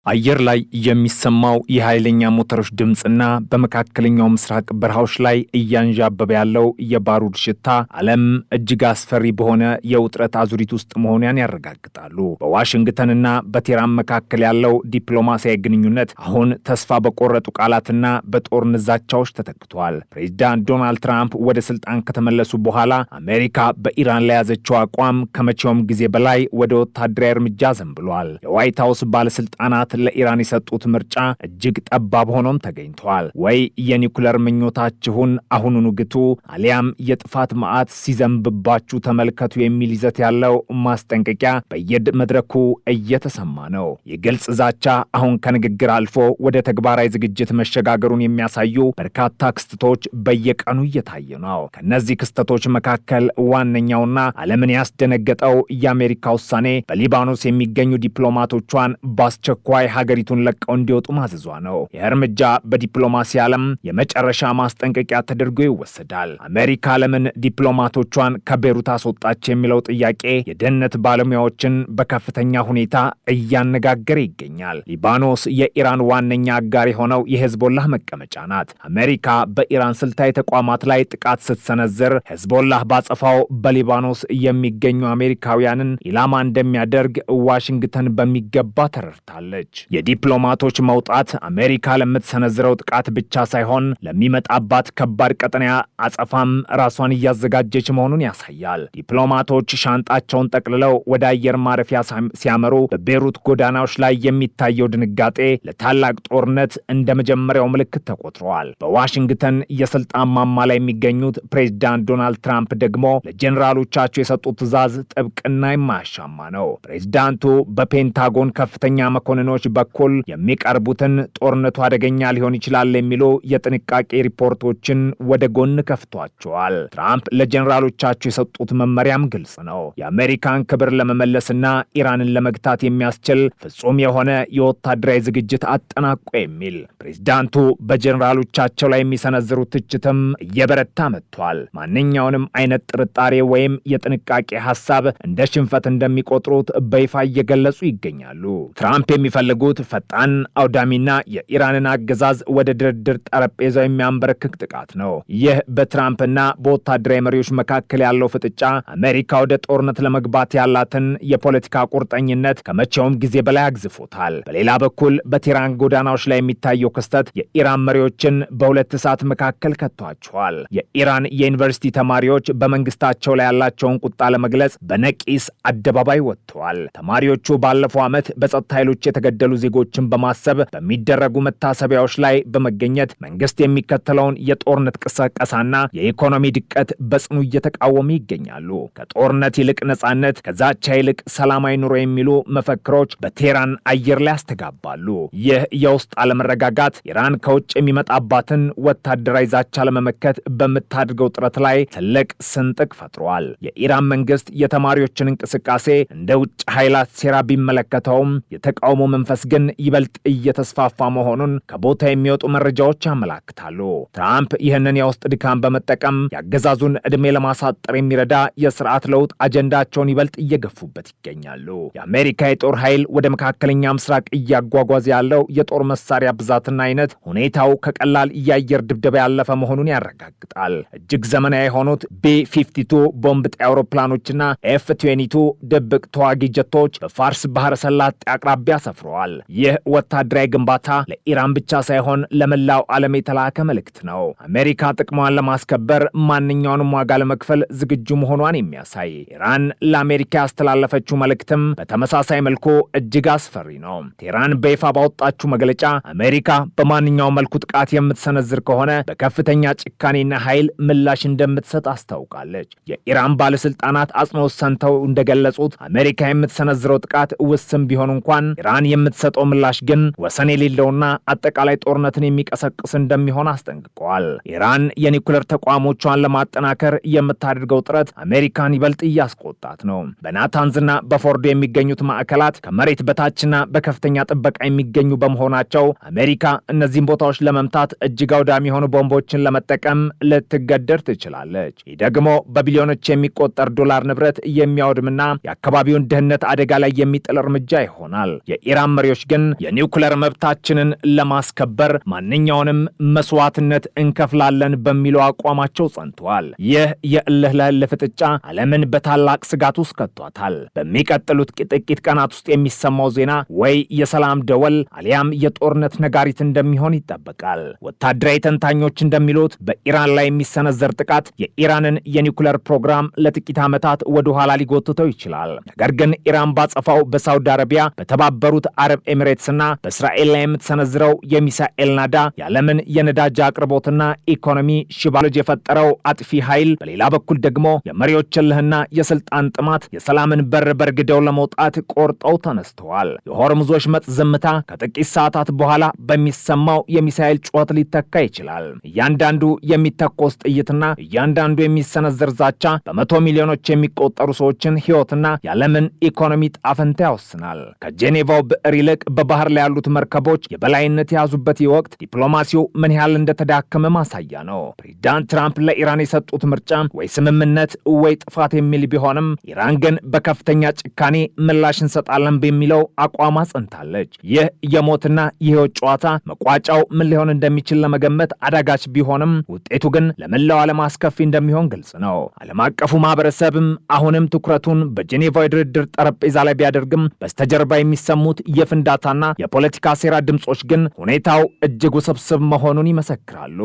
አየር ላይ የሚሰማው የኃይለኛ ሞተሮች ድምጽና በመካከለኛው ምስራቅ በረሃዎች ላይ እያንዣበበ ያለው የባሩድ ሽታ ዓለም እጅግ አስፈሪ በሆነ የውጥረት አዙሪት ውስጥ መሆኗን ያረጋግጣሉ። በዋሽንግተንና በቴህራን መካከል ያለው ዲፕሎማሲያዊ ግንኙነት አሁን ተስፋ በቆረጡ ቃላትና በጦርነት ዛቻዎች ተተክቷል። ፕሬዚዳንት ዶናልድ ትራምፕ ወደ ስልጣን ከተመለሱ በኋላ አሜሪካ በኢራን ላይ ያዘችው አቋም ከመቼውም ጊዜ በላይ ወደ ወታደራዊ እርምጃ ዘንብሏል። የዋይት ሀውስ ባለስልጣናት ለኢራን የሰጡት ምርጫ እጅግ ጠባብ ሆኖም ተገኝቷል። ወይ የኒውክለር ምኞታችሁን አሁኑኑ ግቱ፣ አሊያም የጥፋት መዓት ሲዘንብባችሁ ተመልከቱ የሚል ይዘት ያለው ማስጠንቀቂያ በየመድረኩ እየተሰማ ነው። የግልጽ ዛቻ አሁን ከንግግር አልፎ ወደ ተግባራዊ ዝግጅት መሸጋገሩን የሚያሳዩ በርካታ ክስተቶች በየቀኑ እየታየ ነው። ከነዚህ ክስተቶች መካከል ዋነኛውና ዓለምን ያስደነገጠው የአሜሪካ ውሳኔ በሊባኖስ የሚገኙ ዲፕሎማቶቿን በአስቸኳይ ሀገሪቱን ለቀው እንዲወጡ ማዘዟ ነው። ይህ እርምጃ በዲፕሎማሲ ዓለም የመጨረሻ ማስጠንቀቂያ ተደርጎ ይወሰዳል። አሜሪካ ለምን ዲፕሎማቶቿን ከቤሩት አስወጣች የሚለው ጥያቄ የደህንነት ባለሙያዎችን በከፍተኛ ሁኔታ እያነጋገረ ይገኛል። ሊባኖስ የኢራን ዋነኛ አጋር የሆነው የሄዝቦላህ መቀመጫ ናት። አሜሪካ በኢራን ስልታዊ ተቋማት ላይ ጥቃት ስትሰነዝር ሄዝቦላህ ባጸፋው በሊባኖስ የሚገኙ አሜሪካውያንን ኢላማ እንደሚያደርግ ዋሽንግተን በሚገባ ተረድታለች። የዲፕሎማቶች መውጣት አሜሪካ ለምትሰነዝረው ጥቃት ብቻ ሳይሆን ለሚመጣባት ከባድ ቀጠና አጸፋም ራሷን እያዘጋጀች መሆኑን ያሳያል። ዲፕሎማቶች ሻንጣቸውን ጠቅልለው ወደ አየር ማረፊያ ሲያመሩ በቤሩት ጎዳናዎች ላይ የሚታየው ድንጋጤ ለታላቅ ጦርነት እንደ መጀመሪያው ምልክት ተቆጥሯል። በዋሽንግተን የስልጣን ማማ ላይ የሚገኙት ፕሬዝዳንት ዶናልድ ትራምፕ ደግሞ ለጀኔራሎቻቸው የሰጡት ትዕዛዝ ጥብቅና የማያሻማ ነው። ፕሬዝዳንቱ በፔንታጎን ከፍተኛ መኮንኖች በኩል የሚቀርቡትን ጦርነቱ አደገኛ ሊሆን ይችላል የሚሉ የጥንቃቄ ሪፖርቶችን ወደ ጎን ከፍቷቸዋል። ትራምፕ ለጀኔራሎቻቸው የሰጡት መመሪያም ግልጽ ነው። የአሜሪካን ክብር ለመመለስና ኢራንን ለመግታት የሚያስችል ፍጹም የሆነ የወታደራዊ ዝግጅት አጠናቆ የሚል። ፕሬዝዳንቱ በጀኔራሎቻቸው ላይ የሚሰነዝሩት ትችትም እየበረታ መጥቷል። ማንኛውንም አይነት ጥርጣሬ ወይም የጥንቃቄ ሐሳብ እንደ ሽንፈት እንደሚቆጥሩት በይፋ እየገለጹ ይገኛሉ። ትራምፕ የሚፈልጉት ፈጣን አውዳሚና የኢራንን አገዛዝ ወደ ድርድር ጠረጴዛው የሚያንበረክክ ጥቃት ነው። ይህ በትራምፕና በወታደራዊ መሪዎች መካከል ያለው ፍጥጫ አሜሪካ ወደ ጦርነት ለመግባት ያላትን የፖለቲካ ቁርጠኝነት ከመቼውም ጊዜ በላይ አግዝፎታል። በሌላ በኩል በቴህራን ጎዳናዎች ላይ የሚታየው ክስተት የኢራን መሪዎችን በሁለት እሳት መካከል ከቷቸዋል። የኢራን የዩኒቨርሲቲ ተማሪዎች በመንግስታቸው ላይ ያላቸውን ቁጣ ለመግለጽ በነቂስ አደባባይ ወጥተዋል። ተማሪዎቹ ባለፈው ዓመት በጸጥታ ኃይሎች የተገደሉ ዜጎችን በማሰብ በሚደረጉ መታሰቢያዎች ላይ በመገኘት መንግስት የሚከተለውን የጦርነት ቅስቀሳና የኢኮኖሚ ድቀት በጽኑ እየተቃወሙ ይገኛሉ። ከጦርነት ይልቅ ነጻነት፣ ከዛቻ ይልቅ ሰላማዊ ኑሮ የሚሉ መፈክሮች በቴህራን አየር ላይ ያስተጋባሉ። ይህ የውስጥ አለመረጋጋት ኢራን ከውጭ የሚመጣባትን ወታደራዊ ዛቻ ለመመከት በምታድርገው ጥረት ላይ ትልቅ ስንጥቅ ፈጥሯል። የኢራን መንግስት የተማሪዎችን እንቅስቃሴ እንደ ውጭ ኃይላት ሴራ ቢመለከተውም የተቃውሞ መንፈስ ግን ይበልጥ እየተስፋፋ መሆኑን ከቦታ የሚወጡ መረጃዎች ያመላክታሉ። ትራምፕ ይህንን የውስጥ ድካም በመጠቀም የአገዛዙን ዕድሜ ለማሳጠር የሚረዳ የስርዓት ለውጥ አጀንዳቸውን ይበልጥ እየገፉበት ይገኛሉ። የአሜሪካ የጦር ኃይል ወደ መካከለኛ ምስራቅ እያጓጓዘ ያለው የጦር መሳሪያ ብዛትና አይነት ሁኔታው ከቀላል የአየር ድብደባ ያለፈ መሆኑን ያረጋግጣል። እጅግ ዘመናዊ የሆኑት B-52 ቦምብ ጣይ አውሮፕላኖችና F-22 ድብቅ ተዋጊ ጀቶች በፋርስ ባህረ ሰላጤ አቅራቢያ ሰፍረዋል። ይህ ወታደራዊ ግንባታ ለኢራን ብቻ ሳይሆን ለመላው ዓለም የተላከ መልእክት ነው። አሜሪካ ጥቅሟን ለማስከበር ማንኛውንም ዋጋ ለመክፈል ዝግጁ መሆኗን የሚያሳይ። ኢራን ለአሜሪካ ያስተላለፈችው መልእክትም በተመሳሳይ መልኩ እጅግ አስፈሪ ነው። ቴህራን በይፋ ባወጣችው መግለጫ አሜሪካ በማንኛውም መልኩ ጥቃት የምትሰነዝር ከሆነ በከፍተኛ ጭካኔና ኃይል ምላሽ እንደምትሰጥ አስታውቃለች። የኢራን ባለስልጣናት አጽንኦት ሰንተው እንደገለጹት አሜሪካ የምትሰነዝረው ጥቃት ውስን ቢሆን እንኳን ኢራን የምትሰጠው ምላሽ ግን ወሰን የሌለውና አጠቃላይ ጦርነትን የሚቀሰቅስ እንደሚሆን አስጠንቅቀዋል። ኢራን የኒውክሌር ተቋሞቿን ለማጠናከር የምታደርገው ጥረት አሜሪካን ይበልጥ እያስቆጣት ነው። በናታንዝና በፎርዶ የሚገኙት ማዕከላት ከመሬት በታችና በከፍተኛ ጥበቃ የሚገኙ በመሆናቸው አሜሪካ እነዚህን ቦታዎች ለመምታት እጅግ አውዳሚ የሆኑ ቦምቦችን ለመጠቀም ልትገደድ ትችላለች። ይህ ደግሞ በቢሊዮኖች የሚቆጠር ዶላር ንብረት የሚያወድምና የአካባቢውን ደህንነት አደጋ ላይ የሚጥል እርምጃ ይሆናል። የኢራን መሪዎች ግን የኒውክሌር መብታችንን ለማስከበር ማንኛውንም መስዋዕትነት እንከፍላለን በሚለው አቋማቸው ጸንተዋል። ይህ የእልህ ለእልህ ፍጥጫ ዓለምን በታላቅ ስጋት ውስጥ ከቷታል። በሚቀጥሉት ጥቂት ቀናት ውስጥ የሚሰማው ዜና ወይ የሰላም ደወል አሊያም የጦርነት ነጋሪት እንደሚሆን ይጠበቃል። ወታደራዊ ተንታኞች እንደሚሉት በኢራን ላይ የሚሰነዘር ጥቃት የኢራንን የኒውክሌር ፕሮግራም ለጥቂት ዓመታት ወደ ኋላ ሊጎትተው ይችላል። ነገር ግን ኢራን ባጸፋው በሳውዲ አረቢያ፣ በተባበሩት አረብ ኤሚሬትስና በእስራኤል ላይ የምትሰነዝረው የሚሳኤል ናዳ የዓለምን የነዳጅ አቅርቦትና ኢኮኖሚ ሽባሎጅ የፈጠረው አጥፊ ኃይል፣ በሌላ በኩል ደግሞ የመሪዎች እልህና የስልጣን ጥማት የሰላምን በር በርግደው ለመውጣት ቆርጠው ተነስተዋል። የሆርሙዞች መጥ ዝምታ ከጥቂት ሰዓታት በኋላ በሚሰማው የሚሳኤል ጩኸት ሊተካ ይችላል። እያንዳንዱ የሚተኮስ ጥይትና እያንዳንዱ የሚሰነዘር ዛቻ በመቶ ሚሊዮኖች የሚቆጠሩ ሰዎችን ሕይወትና የዓለምን ኢኮኖሚ ጣፈንታ ያወስናል። ከጄኔቫው ብዕር ይልቅ በባህር ላይ ያሉት መርከቦች የበላይነት የያዙበት ወቅት ዲፕሎማሲው ምን ያህል እንደተዳከመ ማሳያ ነው። ፕሬዚዳንት ትራምፕ ለኢራን የሰጡት ምርጫ ወይ ስምምነት ወይ ጥፋት የሚል ቢሆንም ኢራን ግን በከፍተኛ ጭካኔ ምላሽ እንሰጣለን በሚለው አቋም ጸንታለች። ይህ የሞትና የሕይወት ጨዋታ መቋጫው ምን ሊሆን እንደሚችል ለመገመት አዳጋች ቢሆንም ውጤቱ ግን ለመላው ዓለም አስከፊ እንደሚሆን ግልጽ ነው። ዓለም አቀፉ ማህበረሰብም አሁንም ትኩረቱን በጄኔቫ የድርድር ጠረጴዛ ላይ ቢያደርግም በስተጀርባ የሚሰሙት የፍንዳታና የፖለቲካ ሴራ ድምጾች ግን ሁኔታው እጅግ ውስብስብ መሆኑን ይመሰክራሉ።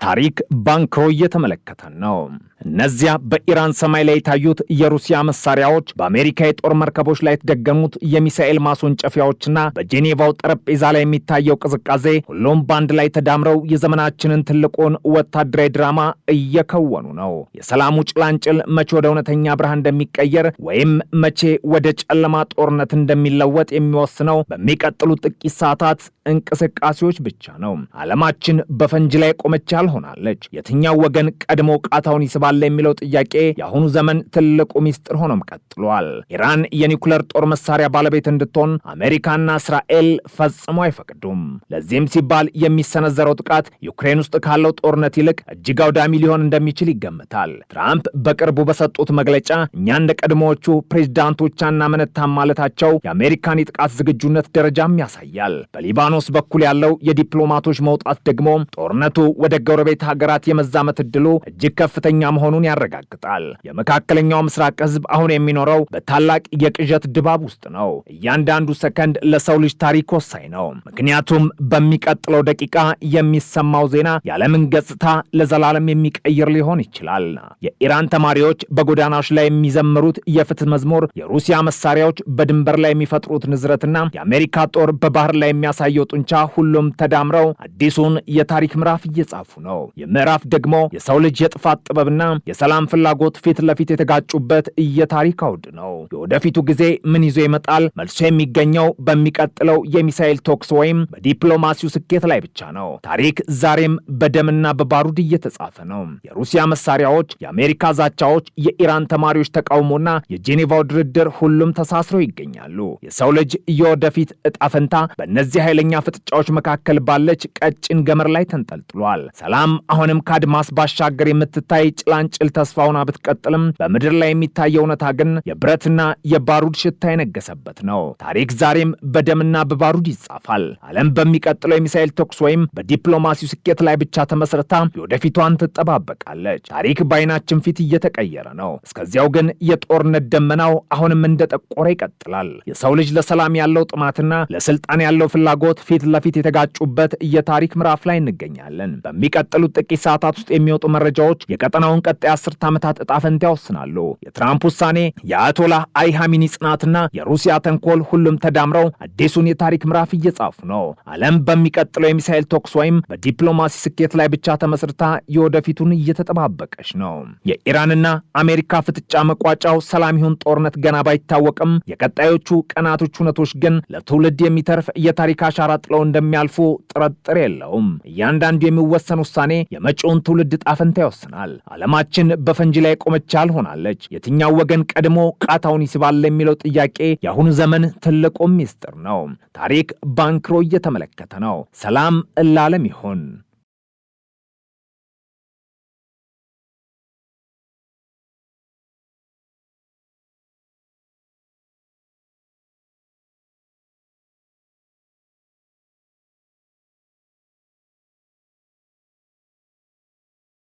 ታሪክ ባንክሮ እየተመለከተን ነው። እነዚያ በኢራን ሰማይ ላይ የታዩት የሩሲያ መሳሪያዎች፣ በአሜሪካ የጦር መርከቦች ላይ የተደገሙት የሚሳኤል ማስወንጨፊያዎችና በጄኔቫው ጠረጴዛ ላይ የሚታየው ቅዝቃዜ ሁሉም በአንድ ላይ ተዳምረው የዘመናችንን ትልቁን ወታደራዊ ድራማ እየከወኑ ነው። የሰላሙ ጭላንጭል መቼ ወደ እውነተኛ ብርሃን እንደሚቀየር ወይም መቼ ወደ ጨለማ ጦርነት እንደሚለወጥ የሚወስነው በሚቀጥሉት ጥቂት ሰዓታት እንቅስቃሴዎች ብቻ ነው። ዓለማችን በፈንጅ ላይ ቆመች ያልሆናለች። የትኛው ወገን ቀድሞ ቃታውን ይስባል የሚለው ጥያቄ የአሁኑ ዘመን ትልቁ ሚስጥር ሆኖም ቀጥሏል። ኢራን የኒውክሌር ጦር መሳሪያ ባለቤት እንድትሆን አሜሪካና እስራኤል ፈጽሞ አይፈቅዱም። ለዚህም ሲባል የሚሰነዘረው ጥቃት ዩክሬን ውስጥ ካለው ጦርነት ይልቅ እጅግ አውዳሚ ሊሆን እንደሚችል ይገምታል። ትራምፕ በቅርቡ በሰጡት መግለጫ እኛ እንደ ቀድሞዎቹ ፕሬዝዳንቶች አናመነታም ማለታቸው የአሜሪካን የጥቃት ዝግጁነት ደረጃም ያሳያል። በሊባኖስ በኩል ያለው የዲፕሎማቶች መውጣት ደግሞ ጦርነቱ ወደ ጎረቤት ሀገራት የመዛመት ዕድሉ እጅግ ከፍተኛ መሆኑን ያረጋግጣል። የመካከለኛው ምስራቅ ሕዝብ አሁን የሚኖረው በታላቅ የቅዠት ድባብ ውስጥ ነው። እያንዳንዱ ሰከንድ ለሰው ልጅ ታሪክ ወሳኝ ነው። ምክንያቱም በሚቀጥለው ደቂቃ የሚሰማው ዜና የዓለምን ገጽታ ለዘላለም የሚቀይር ሊሆን ይችላል። የኢራን ተማሪዎች በጎዳናዎች ላይ የሚዘምሩት የፍትህ መዝሙር፣ የሩሲያ መሳሪያዎች በድንበር ላይ የሚፈጥሩት ንዝረትና የአሜሪካ ጦር በባህር ላይ የሚያሳየው ጡንቻ ሁሉም ተዳምረው አዲሱን የታሪክ ምዕራፍ እየጻፉ ነው። የምዕራፍ ደግሞ የሰው ልጅ የጥፋት ጥበብና የሰላም ፍላጎት ፊት ለፊት የተጋጩበት የታሪክ አውድ ነው። የወደፊቱ ጊዜ ምን ይዞ ይመጣል? መልሶ የሚገኘው በሚቀጥለው የሚሳኤል ቶክስ ወይም በዲፕሎማሲው ስኬት ላይ ብቻ ነው። ታሪክ ዛሬም በደምና በባሩድ እየተጻፈ ነው። የሩሲያ መሳሪያዎች፣ የአሜሪካ ዛቻዎች፣ የኢራን ተማሪዎች ተቃውሞና የጄኔቫው ድርድር ሁሉም ተሳስረው ይገኛሉ። የሰው ልጅ የወደፊት እጣ ፈንታ በእነዚህ ኃይለኛ ፍጥጫዎች መካከል ባለች ቀጭን ገመር ላይ ተንጠልጥሏል። ሰላም አሁንም ከአድማስ ባሻገር የምትታይ ጭላንጭል ተስፋውና ብትቀጥልም በምድር ላይ የሚታየው እውነታ ግን የብረትና የባሩድ ሽታ የነገሰበት ነው። ታሪክ ዛሬም በደምና በባሩድ ይጻፋል። ዓለም በሚቀጥለው የሚሳኤል ተኩስ ወይም በዲፕሎማሲው ስኬት ላይ ብቻ ተመስርታ የወደፊቷን ትጠባበቃለች። ታሪክ በዓይናችን ፊት እየተቀየረ ነው። እስከዚያው ግን የጦርነት ደመናው አሁንም እንደጠቆረ ይቀጥላል። የሰው ልጅ ለሰላም ያለው ጥማትና ለስልጣን ያለው ፍላጎት ፊት ለፊት የተጋጩበት የታሪክ ምዕራፍ ላይ እንገኛለን። በሚቀጥሉት ጥቂት ሰዓታት ውስጥ የሚወጡ መረጃዎች የቀጠናውን ቀጣይ 10 ዓመታት ዕጣ ፈንታ ይወስናሉ። የትራምፕ ውሳኔ፣ የአያቶላህ አሊ ኻሜኒ ጽናትና የሩሲያ ተንኮል ሁሉም ተዳምረው አዲሱን የታሪክ ምዕራፍ እየጻፉ ነው። ዓለም በሚቀጥለው የሚሳኤል ተኩስ ወይም በዲፕሎማሲ ስኬት ላይ ብቻ ተመስርታ የወደፊቱን እየተጠባበቀች ነው። የኢራንና አሜሪካ ፍጥጫ መቋጫው ሰላም ይሁን ጦርነት ገና ባይታወቅም የቀጣዮቹ ቀናቶች ሁነቶች ግን ለትውልድ የሚተርፍ የታሪክ አሻራ ጥለው እንደሚያልፉ ጥርጥር የለውም። እያንዳንዱ የሚወሰን ውሳኔ የመጪውን ትውልድ ዕጣ ፈንታ ይወስናል። ዓለማችን በፈንጂ ላይ ቆመች አልሆናለች። የትኛው ወገን ቀድሞ ቃታውን ይስባል የሚለው ጥያቄ የአሁኑ ዘመን ትልቁ ሚስጥር ነው። ታሪክ ባንክሮ እየተመለከተ ነው። ሰላም ለዓለም ይሁን።